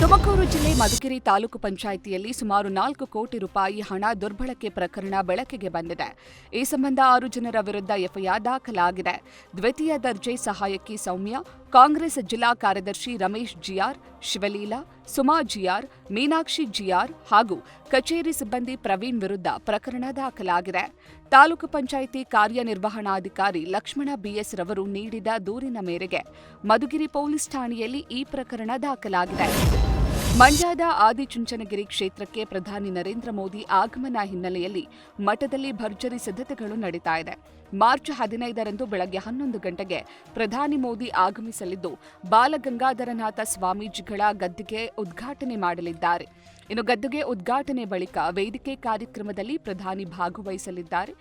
ತುಮಕೂರು ಜಿಲ್ಲೆ ಮಧುಗಿರಿ ತಾಲೂಕು ಪಂಚಾಯಿತಿಯಲ್ಲಿ ಸುಮಾರು 4 ಕೋಟಿ ರೂಪಾಯಿ ಹಣ ದುರ್ಬಳಕೆ ಪ್ರಕರಣ ಬೆಳಕಿಗೆ ಬಂದಿದೆ. ಈ ಸಂಬಂಧ 6 ಜನರ ವಿರುದ್ಧ ಎಫ್ಐಆರ್ ದಾಖಲಾಗಿದೆ. ದ್ವಿತೀಯ ದರ್ಜೆ ಸಹಾಯಕಿ ಸೌಮ್ಯ, ಕಾಂಗ್ರೆಸ್ ಜಿಲ್ಲಾ ಕಾರ್ಯದರ್ಶಿ Ramesh G R, Shivaleela, Suma G R, Meenakshi G R ಹಾಗೂ ಕಚೇರಿ ಸಿಬ್ಬಂದಿ ಪ್ರವೀಣ್ ವಿರುದ್ಧ ಪ್ರಕರಣ ದಾಖಲಾಗಿದೆ. ತಾಲೂಕು ಪಂಚಾಯಿತಿ ಕಾರ್ಯನಿರ್ವಹಣಾಧಿಕಾರಿ ಲಕ್ಷ್ಮಣ ಬಿಎಸ್ ರವರು ನೀಡಿದ ದೂರಿನ ಮೇರೆಗೆ ಮಧುಗಿರಿ ಪೊಲೀಸ್ ಠಾಣೆಯಲ್ಲಿ ಈ ಪ್ರಕರಣ ದಾಖಲಾಗಿದೆ. ಮಂಡ್ಯದ ಆದಿಚುಂಚನಗಿರಿ ಕ್ಷೇತ್ರಕ್ಕೆ ಪ್ರಧಾನಿ ನರೇಂದ್ರ ಮೋದಿ ಆಗಮನ ಹಿನ್ನೆಲೆಯಲ್ಲಿ ಮಠದಲ್ಲಿ ಭರ್ಜರಿ ಸಿದ್ಧತೆಗಳು ನಡೀತಾ ಇದೆ. ಮಾರ್ಚ್ 15ರಂದು ಬೆಳಗ್ಗೆ 11 ಗಂಟೆಗೆ ಪ್ರಧಾನಿ ಮೋದಿ ಆಗಮಿಸಲಿದ್ದು, ಬಾಲಗಂಗಾಧರನಾಥ ಸ್ವಾಮೀಜಿಗಳ ಗದ್ದುಗೆ ಉದ್ಘಾಟನೆ ಮಾಡಲಿದ್ದಾರೆ. ಇನ್ನು ಗದ್ದುಗೆ ಉದ್ಘಾಟನೆ ಬಳಿಕ ವೇದಿಕೆ ಕಾರ್ಯಕ್ರಮದಲ್ಲಿ ಪ್ರಧಾನಿ ಭಾಗವಹಿಸಲಿದ್ದಾರೆ.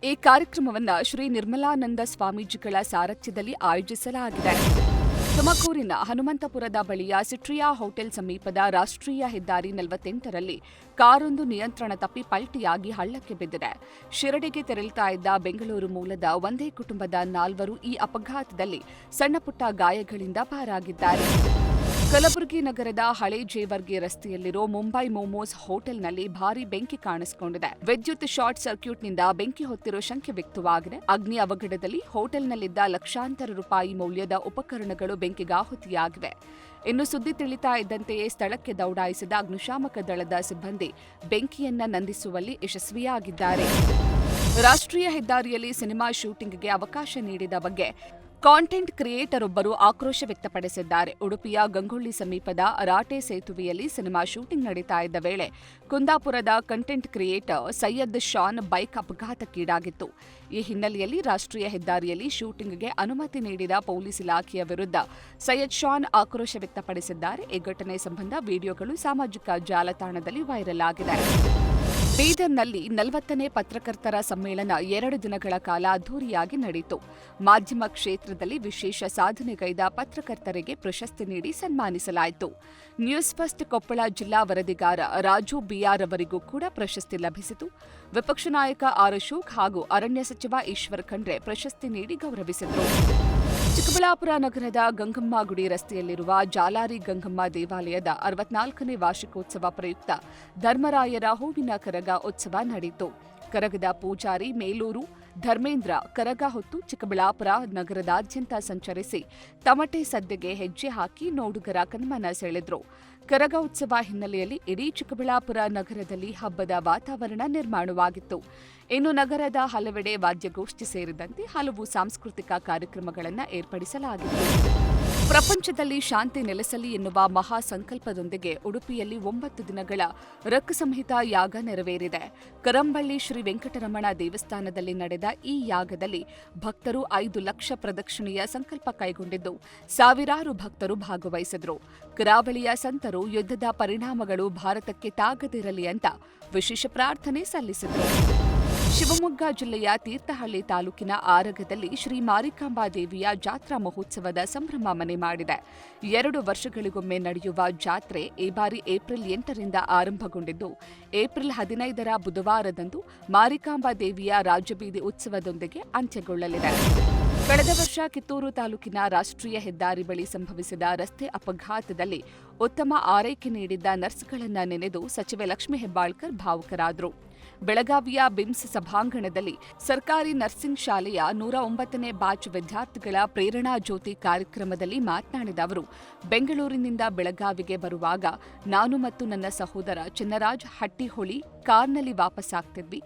ಈ ಕಾರ್ಯಕ್ರಮವನ್ನು ಶ್ರೀ ನಿರ್ಮಲಾನಂದ ಸ್ವಾಮೀಜಿಗಳ ಸಾರಥ್ಯದಲ್ಲಿ ಆಯೋಜಿಸಲಾಗಿದೆ. ತುಮಕೂರಿನ ಹನುಮಂತಪುರದ ಬಳಿಯ ಸಿಟ್ರಿಯಾ ಹೋಟೆಲ್ ಸಮೀಪದ ರಾಷ್ಟ್ರೀಯ ಹೆದ್ದಾರಿ 48ರಲ್ಲಿ ಕಾರೊಂದು ನಿಯಂತ್ರಣ ತಪ್ಪಿ ಪಲ್ಟಿಯಾಗಿ ಹಳ್ಳಕ್ಕೆ ಬಿದ್ದಿದೆ. ಶಿರಡಿಗೆ ತೆರಳುತ್ತಾ ಇದ್ದ ಬೆಂಗಳೂರು ಮೂಲದ ಒಂದೇ ಕುಟುಂಬದ 4 ಈ ಅಪಘಾತದಲ್ಲಿ ಸಣ್ಣಪುಟ್ಟ ಗಾಯಗಳಿಂದ ಪಾರಾಗಿದ್ದಾರೆ. ಕಲಬುರಗಿ ನಗರದ ಹಳೆ ಜೇವರ್ಗಿ ರಸ್ತೆಯಲ್ಲಿರೋ ಮುಂಬೈ ಮೋಮೋಸ್ ಹೋಟೆಲ್ನಲ್ಲಿ ಭಾರೀ ಬೆಂಕಿ ಕಾಣಿಸಿಕೊಂಡಿದೆ. ವಿದ್ಯುತ್ ಶಾರ್ಟ್ ಸರ್ಕ್ಯೂಟ್ನಿಂದ ಬೆಂಕಿ ಹೊತ್ತಿರೋ ಶಂಕೆ ವ್ಯಕ್ತವಾಗಿದೆ. ಅಗ್ನಿ ಅವಘಡದಲ್ಲಿ ಹೋಟೆಲ್ನಲ್ಲಿದ್ದ ಲಕ್ಷಾಂತರ ರೂಪಾಯಿ ಮೌಲ್ಯದ ಉಪಕರಣಗಳು ಬೆಂಕಿಗಾಹುತಿಯಾಗಿವೆ. ಇನ್ನು ಸುದ್ದಿ ತಿಳಿತಾ ಇದ್ದಂತೆಯೇ ಸ್ಥಳಕ್ಕೆ ದೌಡಾಯಿಸಿದ ಅಗ್ನಿಶಾಮಕ ದಳದ ಸಿಬ್ಬಂದಿ ಬೆಂಕಿಯನ್ನ ನಂದಿಸುವಲ್ಲಿ ಯಶಸ್ವಿಯಾಗಿದ್ದಾರೆ. ರಾಷ್ಟ್ರೀಯ ಹೆದ್ದಾರಿಯಲ್ಲಿ ಸಿನಿಮಾ ಶೂಟಿಂಗ್ಗೆ ಅವಕಾಶ ನೀಡಿದ ಬಗ್ಗೆ ಕಾಂಟೆಂಟ್ ಕ್ರಿಯೇಟರ್ ಒಬ್ಬರು ಆಕ್ರೋಶ ವ್ಯಕ್ತಪಡಿಸಿದ್ದಾರೆ. ಉಡುಪಿಯ ಗಂಗೊಳ್ಳಿ ಸಮೀಪದ ರಾಟೆ ಸೇತುವೆಯಲ್ಲಿ ಸಿನಿಮಾ ಶೂಟಿಂಗ್ ನಡೀತಾ ಇದ್ದ ವೇಳೆ ಕುಂದಾಪುರದ ಕಂಟೆಂಟ್ ಕ್ರಿಯೇಟರ್ ಸೈಯದ್ ಶಾನ್ ಬೈಕ್ ಅಪಘಾತಕ್ಕೀಡಾಗಿತ್ತು. ಈ ಹಿನ್ನೆಲೆಯಲ್ಲಿ ರಾಷ್ಟ್ರೀಯ ಹೆದ್ದಾರಿಯಲ್ಲಿ ಶೂಟಿಂಗ್ಗೆ ಅನುಮತಿ ನೀಡಿದ ಪೊಲೀಸ್ ಇಲಾಖೆಯ ವಿರುದ್ಧ ಸೈಯದ್ ಶಾನ್ ಆಕ್ರೋಶ ವ್ಯಕ್ತಪಡಿಸಿದ್ದಾರೆ. ಈ ಘಟನೆ ಸಂಬಂಧ ವಿಡಿಯೋಗಳು ಸಾಮಾಜಿಕ ಜಾಲತಾಣದಲ್ಲಿ ವೈರಲ್ ಆಗಿದೆ. ಬೀದರ್ನಲ್ಲಿ 40ನೇ ಪತ್ರಕರ್ತರ ಸಮ್ಮೇಳನ 2 ದಿನಗಳ ಕಾಲ ಅದ್ದೂರಿಯಾಗಿ ನಡೆಯಿತು. ಮಾಧ್ಯಮ ಕ್ಷೇತ್ರದಲ್ಲಿ ವಿಶೇಷ ಸಾಧನೆಗೈದ ಪತ್ರಕರ್ತರಿಗೆ ಪ್ರಶಸ್ತಿ ನೀಡಿ ಸನ್ಮಾನಿಸಲಾಯಿತು. ನ್ಯೂಸ್ ಫಸ್ಟ್ ಕೊಪ್ಪಳ ಜಿಲ್ಲಾ ವರದಿಗಾರ ರಾಜು ಬಿಆರ್ ಅವರಿಗೂ ಕೂಡ ಪ್ರಶಸ್ತಿ ಲಭಿಸಿತು. ವಿಪಕ್ಷ ನಾಯಕ ಆರ್ ಅಶೋಕ್ ಹಾಗೂ ಅರಣ್ಯ ಸಚಿವ ಈಶ್ವರ್ ಖಂಡ್ರೆ ಪ್ರಶಸ್ತಿ ನೀಡಿ ಗೌರವಿಸಿದರು. ಚಿಕ್ಕಬಳ್ಳಾಪುರ ನಗರದ ಗಂಗಮ್ಮ ಗುಡಿ ರಸ್ತೆಯಲ್ಲಿರುವ ಜಾಲಾರಿ ಗಂಗಮ್ಮ ದೇವಾಲಯದ 64ನೇ ವಾರ್ಷಿಕೋತ್ಸವ ಪ್ರಯುಕ್ತ ಧರ್ಮರಾಯರ ಹೂವಿನ ಕರಗ ಉತ್ಸವ ನಡೆಯಿತು. ಕರಗದ ಪೂಜಾರಿ ಮೇಲೂರು ಧರ್ಮೇಂದ್ರ ಕರಗ ಹೊತ್ತು ಚಿಕ್ಕಬಳ್ಳಾಪುರ ನಗರದಾದ್ಯಂತ ಸಂಚರಿಸಿ ತಮಟೆ ಸದ್ದೆಗೆ ಹೆಜ್ಜೆ ಹಾಕಿ ನೋಡುಗರ ಕಣ್ಮನ ಸೆಳೆದ್ರು. ಕರಗ ಉತ್ಸವ ಹಿನ್ನೆಲೆಯಲ್ಲಿ ಇಡೀ ಚಿಕ್ಕಬಳ್ಳಾಪುರ ನಗರದಲ್ಲಿ ಹಬ್ಬದ ವಾತಾವರಣ ನಿರ್ಮಾಣವಾಗಿತ್ತು. ಇನ್ನು ನಗರದ ಹಲವೆಡೆ ವಾದ್ಯಗೋಷ್ಠಿ ಸೇರಿದಂತೆ ಹಲವು ಸಾಂಸ್ಕೃತಿಕ ಕಾರ್ಯಕ್ರಮಗಳನ್ನು ಏರ್ಪಡಿಸಲಾಗಿತ್ತು. ಪ್ರಪಂಚದಲ್ಲಿ ಶಾಂತಿ ನೆಲೆಸಲಿ ಎನ್ನುವ ಮಹಾ ಸಂಕಲ್ಪದೊಂದಿಗೆ ಉಡುಪಿಯಲ್ಲಿ 9 ದಿನಗಳ ರಕ್ ಸಂಹಿತ ಯಾಗ ನೆರವೇರಿದೆ. ಕರಂಬಳ್ಳಿ ಶ್ರೀ ವೆಂಕಟರಮಣ ದೇವಸ್ಥಾನದಲ್ಲಿ ನಡೆದ ಈ ಯಾಗದಲ್ಲಿ ಭಕ್ತರು 5 ಲಕ್ಷ ಪ್ರದಕ್ಷಿಣೆಯ ಸಂಕಲ್ಪ ಕೈಗೊಂಡಿದ್ದು ಸಾವಿರಾರು ಭಕ್ತರು ಭಾಗವಹಿಸಿದರು. ಕರಾವಳಿಯ ಸಂತರು ಯುದ್ಧದ ಪರಿಣಾಮಗಳು ಭಾರತಕ್ಕೆ ತಾಗದಿರಲಿ ಅಂತ ವಿಶೇಷ ಪ್ರಾರ್ಥನೆ ಸಲ್ಲಿಸಿದರು. ಶಿವಮೊಗ್ಗ ಜಿಲ್ಲೆಯ ತೀರ್ಥಹಳ್ಳಿ ತಾಲೂಕಿನ ಆರಗದಲ್ಲಿ ಶ್ರೀ ಮಾರಿಕಾಂಬಾ ದೇವಿಯ ಜಾತ್ರಾ ಮಹೋತ್ಸವದ ಸಂಭ್ರಮ ಮನೆ ಮಾಡಿದೆ. 2 ವರ್ಷಗಳಿಗೊಮ್ಮೆ ನಡೆಯುವ ಜಾತ್ರೆ ಈ ಬಾರಿ ಏಪ್ರಿಲ್ 8ರಿಂದ ಆರಂಭಗೊಂಡಿದ್ದು ಏಪ್ರಿಲ್ 15ರ ಬುಧವಾರದಂದು ಮಾರಿಕಾಂಬಾ ದೇವಿಯ ರಾಜಬೀದಿ ಉತ್ಸವದೊಂದಿಗೆ ಅಂತ್ಯಗೊಳ್ಳಲಿದೆ. ಕಳೆದ ವರ್ಷ ಕಿತ್ತೂರು ತಾಲೂಕಿನ ರಾಷ್ಟ್ರೀಯ ಹೆದ್ದಾರಿ ಬಳಿ ಸಂಭವಿಸಿದ ರಸ್ತೆ ಅಪಘಾತದಲ್ಲಿ ಉತ್ತಮ ಆರೈಕೆ ನೀಡಿದ್ದ ನರ್ಸ್ಗಳನ್ನು ನೆನೆದು ಸಚಿವೆ ಲಕ್ಷ್ಮೀ ಹೆಬ್ಬಾಳ್ಕರ್ ಭಾವುಕರಾದರು. ಬೆಳಗಾವಿಯ ಬಿಮ್ಸ್ ಸಭಾಂಗಣದಲ್ಲಿ ಸರ್ಕಾರಿ ನರ್ಸಿಂಗ್ ಶಾಲೆಯ 109ನೇ ಬ್ಯಾಚ್ ವಿದ್ಯಾರ್ಥಿಗಳ ಪ್ರೇರಣಾ ಜ್ಯೋತಿ ಕಾರ್ಯಕ್ರಮದಲ್ಲಿ ಮಾತನಾಡಿದ ಅವರು, ಬೆಂಗಳೂರಿನಿಂದ ಬೆಳಗಾವಿಗೆ ಬರುವಾಗ ನಾನು ಮತ್ತು ನನ್ನ ಸಹೋದರ ಚಿನ್ನರಾಜ್ ಹಟ್ಟಿಹೊಳಿ ಕಾರ್ನಲ್ಲಿ ವಾಪಸ್ಸಾಗ್ತಿದ್ವಿ.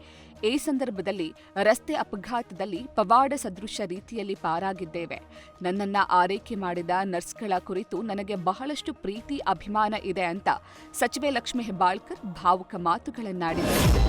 ಈ ಸಂದರ್ಭದಲ್ಲಿ ರಸ್ತೆ ಅಪಘಾತದಲ್ಲಿ ಪವಾಡ ಸದೃಶ ರೀತಿಯಲ್ಲಿ ಪಾರಾಗಿದ್ದೇವೆ. ನನ್ನನ್ನ ಆರೈಕೆ ಮಾಡಿದ ನರ್ಸ್ಗಳ ಕುರಿತು ನನಗೆ ಬಹಳಷ್ಟು ಪ್ರೀತಿ ಅಭಿಮಾನ ಇದೆ ಅಂತ ಸಚಿವೆ ಲಕ್ಷ್ಮೀ ಹೆಬ್ಬಾಳ್ಕರ್ ಭಾವುಕ ಮಾತುಗಳನ್ನಾಡಿದರು.